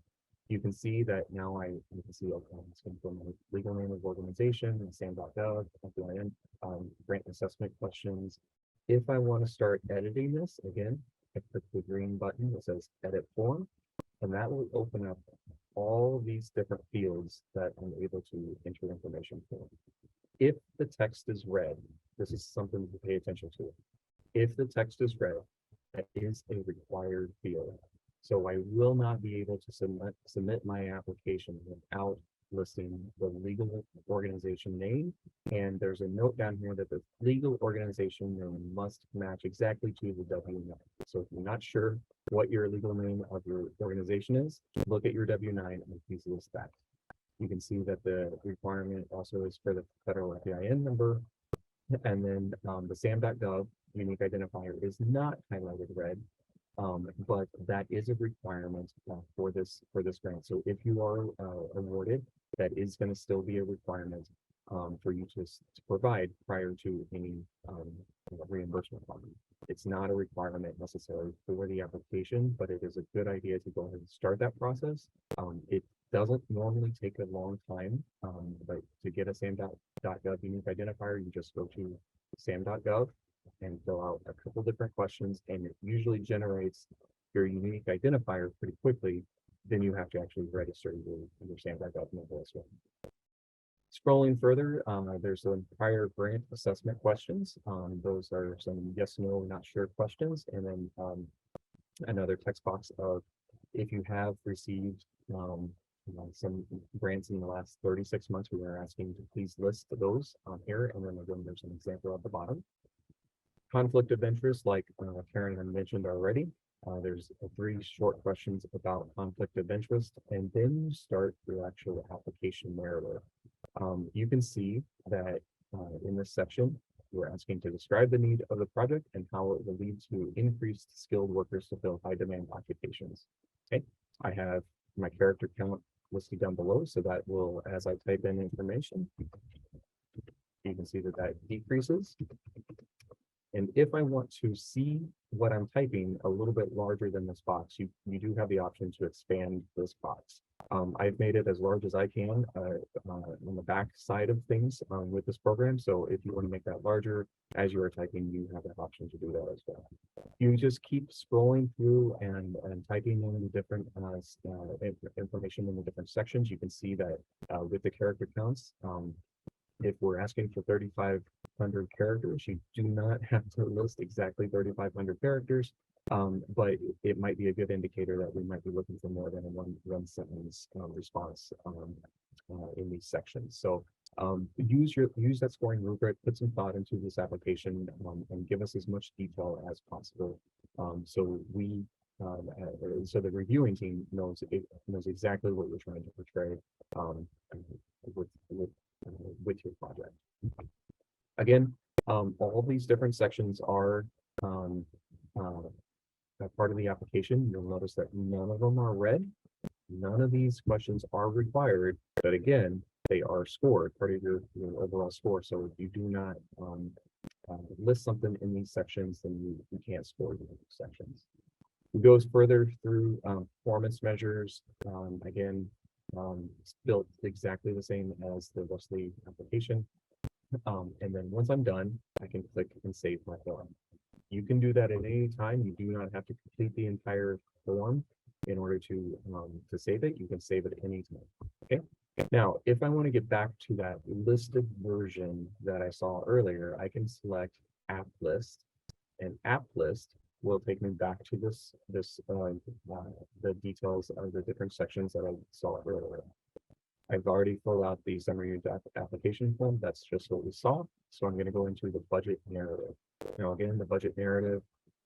C: You can see that now you can see it's going to my legal name of organization, sam.gov, grant assessment questions. If I want to start editing this, again, I click the green button that says Edit Form, and that will open up all these different fields that I'm able to enter information for. If the text is red, this is something to pay attention to. If the text is red, that is a required field. So I will not be able to submit my application without listing the legal organization name. And there's a note down here that the legal organization name must match exactly to the W-9. So if you're not sure what your legal name of your organization is, look at your W-9 and please list that. You can see that the requirement also is for the federal FEIN number. And then the SAM.gov unique identifier is not highlighted red, but that is a requirement for this grant. So if you are awarded, that is going to still be a requirement for you to provide prior to any reimbursement funding. It's not a requirement necessarily for the application, but it is a good idea to go ahead and start that process. It doesn't normally take a long time, but to get a SAM.gov unique identifier, you just go to sam.gov and fill out a couple different questions, and it usually generates your unique identifier pretty quickly. Then you have to actually register your sam.gov number as well. Scrolling further, there's some prior grant assessment questions. Those are some yes, no, not sure questions, and then another text box of if you have received some grants in the last 36 months, we are asking you to please list those here, and then again, there's an example at the bottom. Conflict of interest, like Karen had mentioned already, there's 3 short questions about conflict of interest, and then you start your actual application narrative. You can see that in this section, we're asking to describe the need of the project and how it will lead to increased skilled workers to fill high demand occupations. Okay, I have my character count listed down below, so that will, as I type in information, you can see that decreases. And if I want to see what I'm typing a little bit larger than this box, you do have the option to expand this box. I've made it as large as I can on the back side of things with this program. So if you want to make that larger as you are typing, you have that option to do that as well. You just keep scrolling through and typing in the different information in the different sections. You can see that with the character counts, if we're asking for 3,500 characters, you do not have to list exactly 3,500 characters, but it might be a good indicator that we might be looking for more than a one sentence response in these sections. So use that scoring rubric, put some thought into this application, and give us as much detail as possible. So the reviewing team knows exactly what you're trying to portray with your project. Again, all these different sections are part of the application. You'll notice that none of them are red. None of these questions are required, but again, they are scored, part of your overall score. So if you do not list something in these sections, then you can't score in these sections. It goes further through performance measures. Again, It's built exactly the same as the rest of the application. And then once I'm done, I can click and save my form. You can do that at any time. You do not have to complete the entire form in order to save it. You can save it at any time. Okay. Now, if I want to get back to that listed version that I saw earlier, I can select App List, and App List will take me back to the details of the different sections that I saw earlier. I've already filled out the Summer Youth application form. That's just what we saw. So I'm going to go into the budget narrative. Now, again, the budget narrative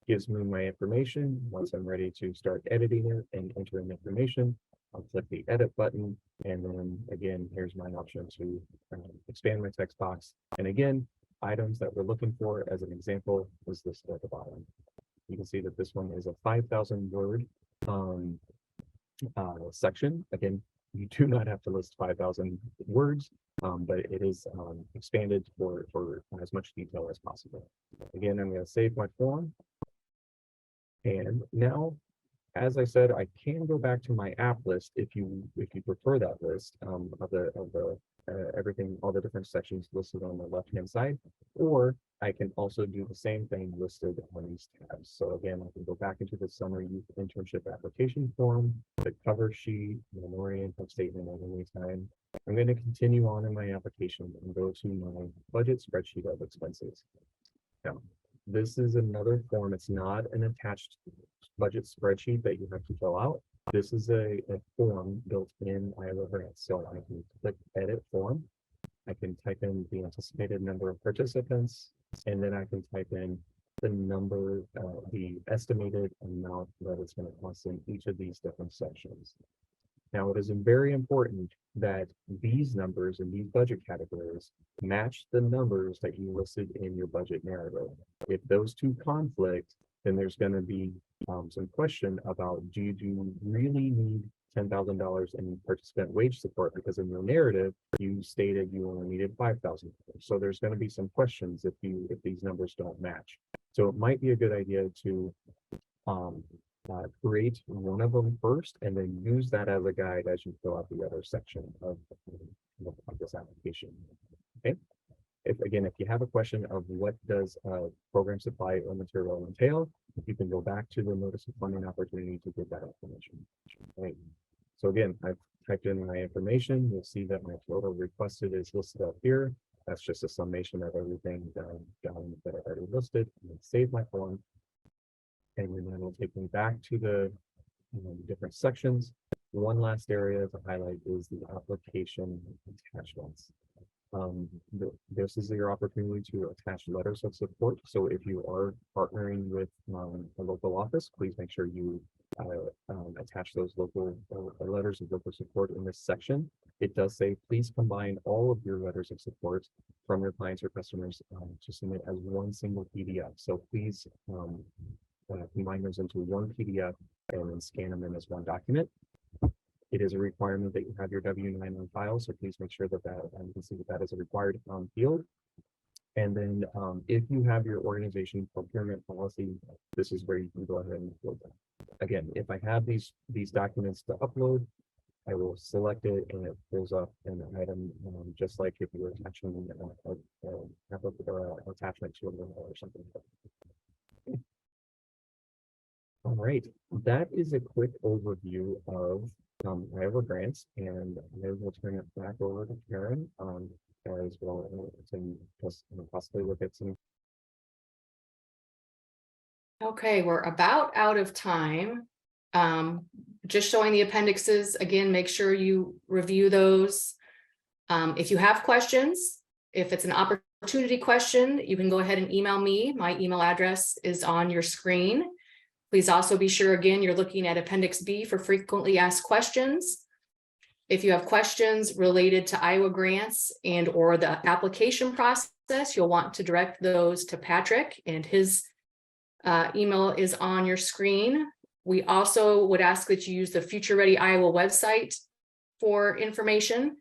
C: gives me my information. Once I'm ready to start editing it and entering information, I'll click the edit button. And then again, here's my option to expand my text box. And again, items that we're looking for as an example is listed at the bottom. You can see that this one is a 5,000 word section. Again, you do not have to list 5,000 words, but it is expanded for as much detail as possible. Again, I'm going to save my form. And now, as I said, I can go back to my app list if you prefer that list of everything, all the different sections listed on the left-hand side, or I can also do the same thing listed on these tabs. So again, I can go back into the Summer Youth Internship application form, the cover sheet, the minority income statement at any time. I'm going to continue on in my application and go to my budget spreadsheet of expenses. Now, this is another form. It's not an attached budget spreadsheet that you have to fill out. This is a form built in Iowa Grants. So I can click edit form. I can type in the anticipated number of participants, and then I can type in the number, the estimated amount that it's going to cost in each of these different sections. Now, it is very important that these numbers and these budget categories match the numbers that you listed in your budget narrative. If those two conflict, then there's going to be some question about, do you really need $10,000 in participant wage support? Because in your narrative, you stated you only needed $5,000. So there's going to be some questions if these numbers don't match. So it might be a good idea to create one of them first, and then use that as a guide as you fill out the other section of this application. Okay. If you have a question of what does program supply or material entail, you can go back to the notice of funding opportunity to get that information. Right. So again, I've typed in my information. You'll see that my total requested is listed up here. That's just a summation of everything that I've already listed. I'm going to save my form. And then it'll take me back to the different sections. One last area to highlight is the application attachments. This is your opportunity to attach letters of support. So if you are partnering with a local office, please make sure you attach those local letters of local support in this section. It does say, please combine all of your letters of support from your clients or customers to submit as one single PDF. So please combine those into one PDF and then scan them in as one document. It is a requirement that you have your W-9 on file, so please make sure that you can see that is a required field. And then if you have your organization procurement policy, this is where you can go ahead and upload them. Again, if I have these documents to upload, I will select it and it pulls up an item, just like if you were attaching an attachment to a link or something. All right, that is a quick overview of Iowa Grants, and I will turn it back over to Karen as well to just possibly look at some.
A: Okay, we're about out of time. Just showing the appendixes again, make sure you review those. If you have questions, if it's an opportunity question, you can go ahead and email me. My email address is on your screen. Please also be sure, again, you're looking at Appendix B for frequently asked questions. If you have questions related to Iowa Grants and or the application process, you'll want to direct those to Patrick, and his email is on your screen. We also would ask that you use the Future Ready Iowa website for information.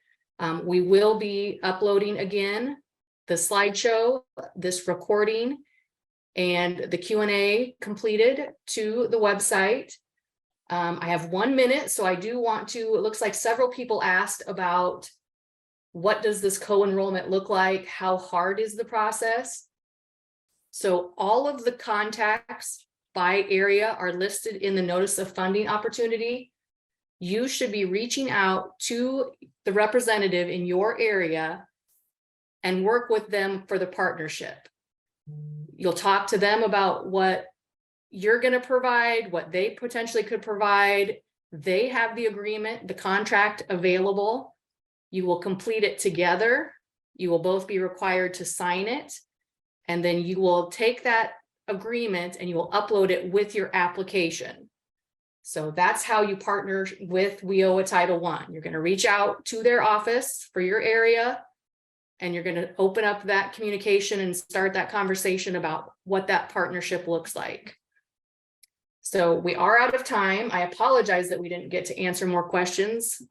A: We will be uploading again the slideshow, this recording, and the Q&A completed to the website. I have 1 minute, so I do want to, it looks like several people asked about what does this co-enrollment look like? How hard is the process? So all of the contacts by area are listed in the notice of funding opportunity. You should be reaching out to the representative in your area and work with them for the partnership. You'll talk to them about what you're going to provide, what they potentially could provide. They have the agreement, the contract available. You will complete it together. You will both be required to sign it. And then you will take that agreement and you will upload it with your application. So that's how you partner with WIOA Title I. You're going to reach out to their office for your area, and you're going to open up that communication and start that conversation about what that partnership looks like. So we are out of time. I apologize that we didn't get to answer more questions.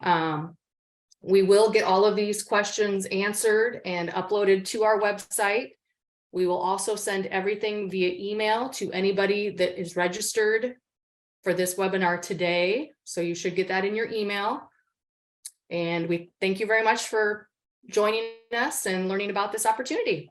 A: We will get all of these questions answered and uploaded to our website. We will also send everything via email to anybody that is registered for this webinar today. So you should get that in your email. And we thank you very much for joining us and learning about this opportunity.